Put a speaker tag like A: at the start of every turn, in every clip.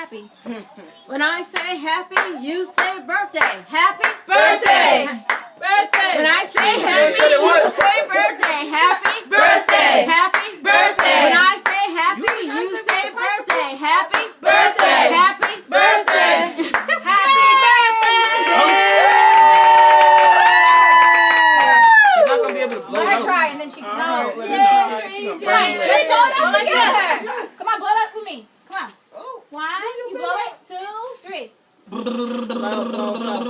A: happy. When I say happy, you say birthday. Happy
B: Birthday.
A: birthday. When I say happy, you say birthday. Happy
B: Birthday.
A: Happy
B: Birthday.
A: When I say happy, you say birthday. Happy
B: Birthday.
A: Happy
B: Birthday.
A: Happy
C: She's not gonna be able to blow
D: Let
C: it
D: her
C: out.
D: try and then she can.
C: No,
D: No.
C: let her know. She gonna burn it.
D: Wait, don't together. Come on, blow it up with me. Come on.
C: Oh.
D: 1, you blow it. 2, 3.
A: Blow,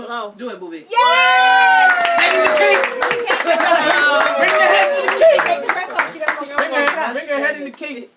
A: blow.
C: Do it, booby.
D: Yay!
C: Head for the cake.
D: Let me change
C: Bring
D: it.
C: the head for the cake.
D: Take the dress off. She doesn't go
C: Bring her head in the cake.